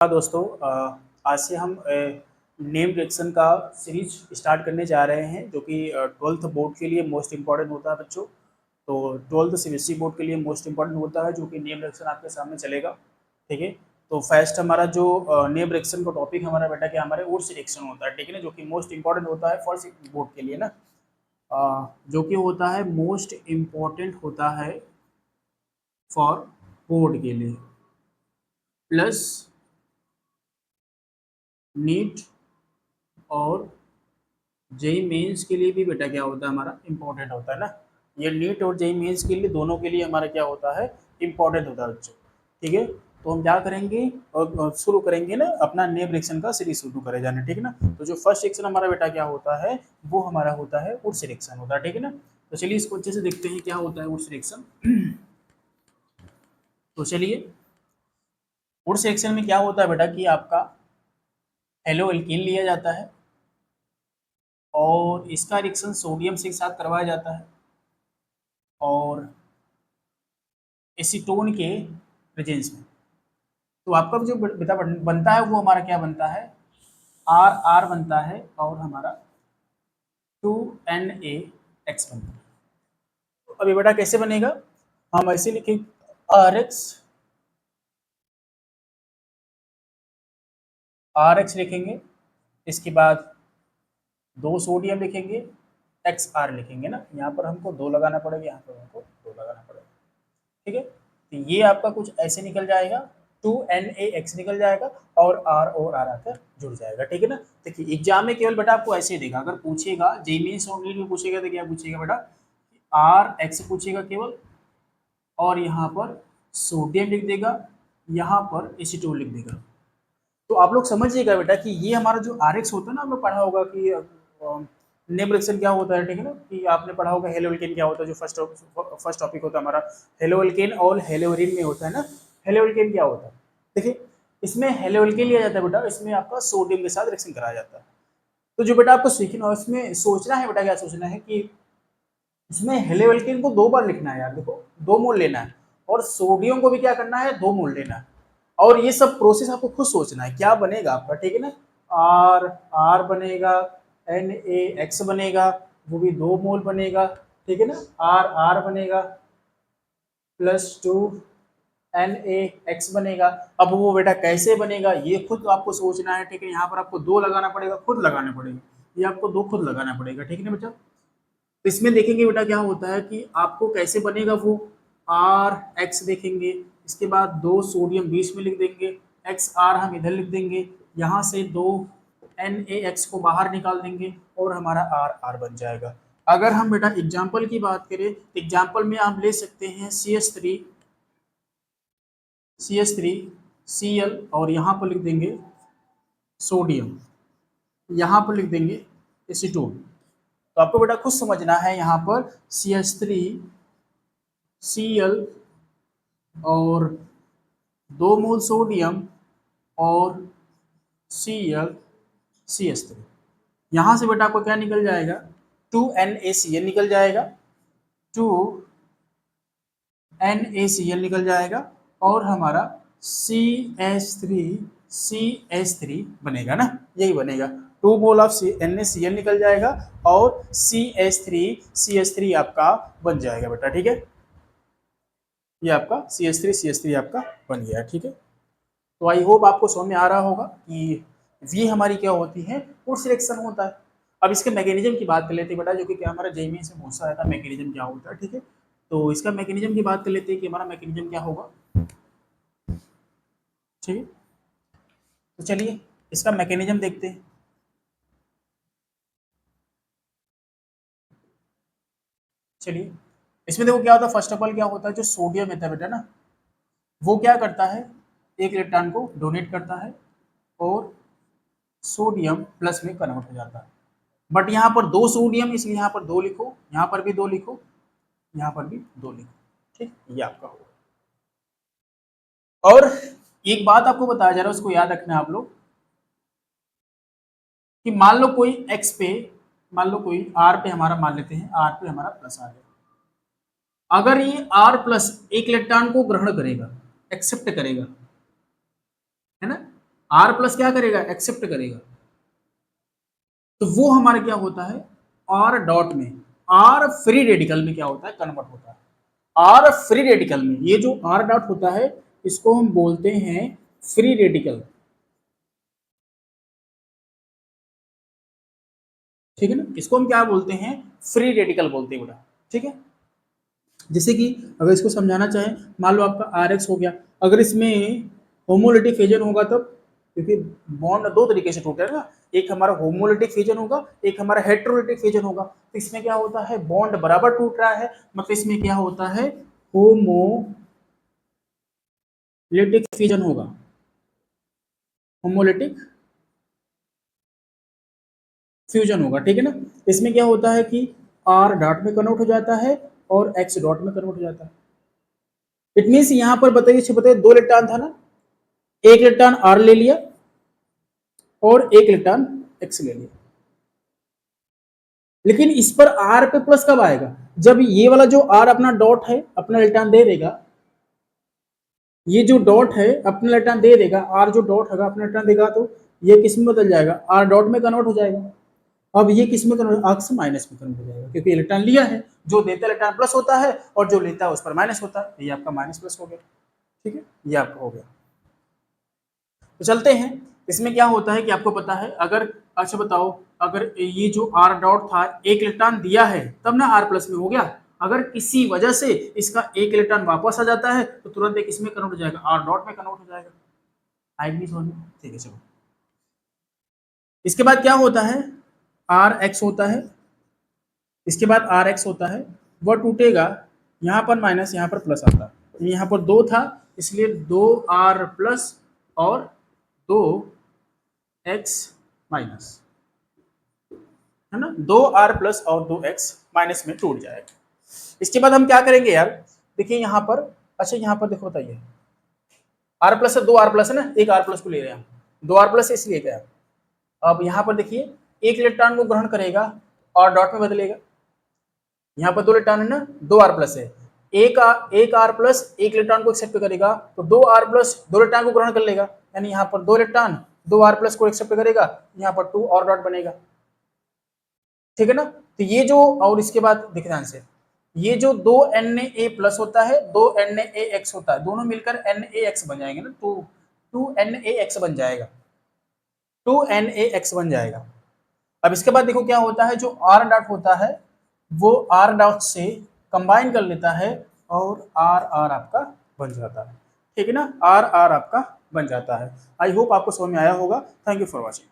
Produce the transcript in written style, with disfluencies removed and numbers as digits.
दोस्तों, आज से हम नेम रिएक्शन का सीरीज स्टार्ट करने जा रहे हैं जो कि 12th बोर्ड के लिए मोस्ट इम्पॉर्टेंट होता है बच्चों। तो 12th सीबीएसई बोर्ड के लिए मोस्ट इम्पॉर्टेंट होता है जो कि नेम रिएक्शन आपके सामने चलेगा। ठीक है। तो फर्स्ट हमारा जो नेम रिएक्शन का टॉपिक हमारा बेटा क्या हमारे वुड्स रिएक्शन होता है। ठीक है ना, जो कि मोस्ट इम्पॉर्टेंट होता है फर्स्ट बोर्ड के लिए ना। जो कि होता है मोस्ट इम्पॉर्टेंट होता है फॉर बोर्ड के लिए, प्लस नीट और जेई मेंस के लिए भी बेटा क्या होता है हमारा इम्पोर्टेंट होता है ना। ये नीट और जेई मेंस के लिए दोनों के लिए हमारा क्या होता है इम्पोर्टेंट होता है बच्चों। ठीक है। तो हम क्या करेंगे और शुरू करेंगे ना अपना नेम रिएक्शन का सीरीज शुरू करे जाना। ठीक है ना। तो जो फर्स्ट रिएक्शन हमारा बेटा क्या होता है वो हमारा होता है वुड्स रिएक्शन होता है। ठीक है ना। तो चलिए इसको अच्छे से देखते हैं क्या होता है वुड्स रिएक्शन। तो चलिए वुड्स रिएक्शन में क्या होता है बेटा कि आपका हेलो एल्कीन लिया जाता है और इसका रिएक्शन सोडियम से एक साथ करवाया जाता है और एसीटोन के प्रेजेंस में। तो आपका जो बेटा बनता है वो हमारा क्या बनता है आर आर बनता है और हमारा 2Na बनता है। तो अभी बेटा कैसे बनेगा, हम ऐसे लिखेंगे आर एक्स लिखेंगे, इसके बाद दो सोडियम लिखेंगे, एक्स आर लिखेंगे ना। यहाँ पर हमको दो लगाना पड़ेगा, यहाँ पर हमको दो लगाना पड़ेगा। ठीक है। तो ये आपका कुछ ऐसे निकल जाएगा, 2Na निकल जाएगा और आर आकर जुड़ जाएगा। ठीक है ना। देखिए एग्जाम में केवल बेटा आपको ऐसे ही देगा, अगर पूछेगा जेई मेंस में पूछेगा तो क्या पूछेगा बेटा आर एक्स पूछेगा केवल, और यहाँ पर सोडियम लिख देगा, यहाँ पर एसीटोन लिख देगा। तो आप लोग समझिएगा बेटा कि ये हमारा जो आर एक्स होता है ना, आप लोग पढ़ा होगा कि नेम रिएक्शन क्या होता है। ठीक है ना, कि आपने पढ़ा होगा हेलो एल्केन क्या होता है, जो फर्स्ट टॉपिक होता है हमारा हेलो एल्केन और हेलोरिन में होता है ना। हेलो एल्केन क्या होता है, देखिए इसमें हेलो एल्केन लिया जाता है बेटा, इसमें आपका सोडियम के साथ रिएक्शन कराया जाता है। तो जो बेटा आपको सीखना इसमें सोचना है बेटा, क्या सोचना है कि इसमें हेलो एल्केन को दो बार लिखना है यार, देखो दो मोल लेना है और सोडियम को भी क्या करना है दो मोल लेना है। और ये सब प्रोसेस आपको खुद सोचना है क्या बनेगा आपका। ठीक है ना, आर आर बनेगा, Na बनेगा, वो भी दो मोल बनेगा। ठीक है ना, आर आर बनेगा प्लस 2Na बनेगा। अब वो बेटा कैसे बनेगा ये खुद आपको सोचना है। ठीक है, यहाँ पर आपको दो लगाना पड़ेगा, खुद लगाना पड़ेगा, ये आपको दो खुद लगाना पड़ेगा। ठीक है ना बेटा। तो इसमें देखेंगे बेटा क्या होता है कि आपको कैसे बनेगा वो आर एक्स देखेंगे, इसके बाद दो सोडियम बीच में लिख देंगे, एक्स आर हम इधर लिख देंगे, यहाँ से दो Na को बाहर निकाल देंगे और हमारा आर आर बन जाएगा। अगर हम बेटा एग्जाम्पल की बात करें, एग्जाम्पल में आप ले सकते हैं सी एच थ्री Cl और यहाँ पर लिख देंगे सोडियम, यहाँ पर लिख देंगे एसीटोन। तो आपको बेटा खुद समझना है, यहाँ पर CH3Cl और दो मोल सोडियम और CH3। यहाँ से बेटा आपको क्या निकल जाएगा 2NaCl निकल जाएगा, 2NaCl निकल जाएगा और हमारा CH3 बनेगा ना, यही बनेगा। टू मोल ऑफ NaCl निकल जाएगा और CH3 आपका बन जाएगा बेटा। ठीक है, ये आपका CH3 आपका बन गया। ठीक है। तो आई होप आपको समझ में आ रहा होगा कि ये हमारी क्या होती है फोर्स रिएक्शन होता है। अब इसके मैकेनिज्म की बात कर लेते हैं बेटा, जो कि क्या हमारा जेईई में से पूछा रहता है मैकेनिज्म क्या होता है। ठीक है, तो इसका मैकेनिज्म की बात कर लेते हैं कि हमारा मैकेनिज्म क्या होगा। ठीक है, तो चलिए इसका मैकेनिज्म देखते हैं। चलिए इसमें देखो क्या होता है, फर्स्ट ऑफ ऑल क्या होता है, जो सोडियम है बेटा ना, वो क्या करता है एक इलेक्ट्रॉन को डोनेट करता है और सोडियम प्लस में कन्वर्ट हो जाता है। बट यहाँ पर दो सोडियम, इसलिए यहाँ पर दो लिखो, यहाँ पर भी दो लिखो, यहाँ पर भी दो लिखो। ठीक, ये आपका होगा। और एक बात आपको बताया जा रहा है, उसको याद रखना आप लोग कि मान लो कोई एक्स पे, मान लो कोई आर पे हमारा, मान लेते हैं आर पे हमारा प्लस आ गया। अगर ये आर प्लस एक इलेक्ट्रॉन को ग्रहण करेगा, एक्सेप्ट करेगा, है ना, आर प्लस क्या करेगा, एक्सेप्ट करेगा, तो वो हमारा क्या होता है, आर डॉट में, आर फ्री रेडिकल में क्या होता है, कन्वर्ट होता है। आर फ्री रेडिकल में ये जो आर डॉट होता है इसको हम बोलते हैं फ्री रेडिकल, ठीक है ना, इसको हम क्या बोलते हैं, फ्री रेडिकल बोलते हैं बेटा, ठीक है। जैसे कि अगर इसको समझाना चाहें, मान लो आपका आर एक्स हो गया, अगर इसमें होमोलिटिक फिजन होगा तब, क्योंकि बॉन्ड दो तरीके से टूटेगा ना, एक हमारा होमोलिटिक फिजन होगा, एक हमारा हेट्रोलिटिक फिजन होगा। तो इसमें क्या होता है, बॉन्ड बराबर टूट रहा है, मतलब इसमें क्या होता है, होमोलिटिक फिजन होगा, होमोलिटिक फ्यूजन होगा, ठीक है ना। इसमें क्या होता है कि आर डॉट में कन्वर्ट हो जाता है और एक्स डॉट में कन्वर्ट हो जाता है। इट मीन्स यहां पर बताइए दो इलेक्ट्रॉन था ना, एक इलेक्ट्रॉन आर ले लिया और एक इलेक्ट्रॉन एक्स ले लिया, लेकिन इस पर आर पे प्लस कब आएगा, जब ये वाला जो आर अपना डॉट है अपना इलेक्ट्रॉन दे देगा, ये जो डॉट है अपना इलेक्ट्रॉन दे देगा, आर जो डॉट होगा अपना इलेक्ट्रॉन देगा, तो ये किस में बदल जाएगा, आर डॉट में कन्वर्ट हो जाएगा। अब ये किस में कन्वर्ट, एक्स माइनस में कन्वर्ट हो जाएगा, क्योंकि इलेक्ट्रॉन लिया है, जो देता है इलेक्ट्रॉन प्लस होता है और जो लेता है उस पर माइनस होता है, ये आपका माइनस प्लस हो गया, ठीक है, ये आपका हो गया। तो चलते हैं, इसमें क्या होता है कि आपको पता है, अगर अच्छा बताओ, अगर ये जो आर डॉट था एक इलेक्ट्रॉन दिया है तब ना आर प्लस में हो गया, अगर किसी वजह से इसका एक इलेक्ट्रॉन वापस आ जाता है तो तुरंत एक इसमें कन्वर्ट हो जाएगा, आर डॉट में कन्वर्ट हो जाएगा। आएगी समझ में, ठीक है चलो। इसके बाद क्या होता है, आर एक्स होता है, इसके बाद आर एक्स होता है, वह टूटेगा, यहाँ पर माइनस यहाँ पर प्लस आता है, यहाँ पर दो था इसलिए दो आर प्लस और दो एक्स माइनस, है ना, दो आर प्लस और दो एक्स माइनस में टूट जाएगा। इसके बाद हम क्या करेंगे यार, देखिए यहाँ पर, अच्छा यहाँ पर देखो बताइए, आर प्लस है, दो आर प्लस है ना, एक आर प्लस को ले रहे हैं हम, दो आर प्लस इसलिए गया। अब यहाँ पर देखिए एक इलेक्ट्रॉन को ग्रहण करेगा और डॉट में बदलेगा, यहाँ पर दो इलेक्ट्रॉन है ना, दो आर प्लस है, एक आर प्लस एक इलेक्ट्रॉन को एक्सेप्ट करेगा, तो दो आर प्लस दो इलेक्ट्रॉन को ग्रहण कर लेगा, यानी यहाँ पर दो इलेक्ट्रॉन दो आर प्लस को एक्सेप्ट करेगा, यहाँ पर टू और डॉट बनेगा, ठीक है ना। तो ये जो, और इसके बाद देखिए ध्यान से, ये जो दो Na प्लस होता है, दो NaX होता है, दोनों मिलकर NaX बन जाएंगे ना, टू NaX बन जाएगा, टू NaX बन जाएगा। अब इसके बाद देखो क्या होता है, जो आर डॉट होता है वो आर डॉट से कंबाइन कर लेता है और आर आर आपका बन जाता है, ठीक है ना, आर आर आपका बन जाता है। आई होप आपको समझ में आया होगा। Thank you for watching.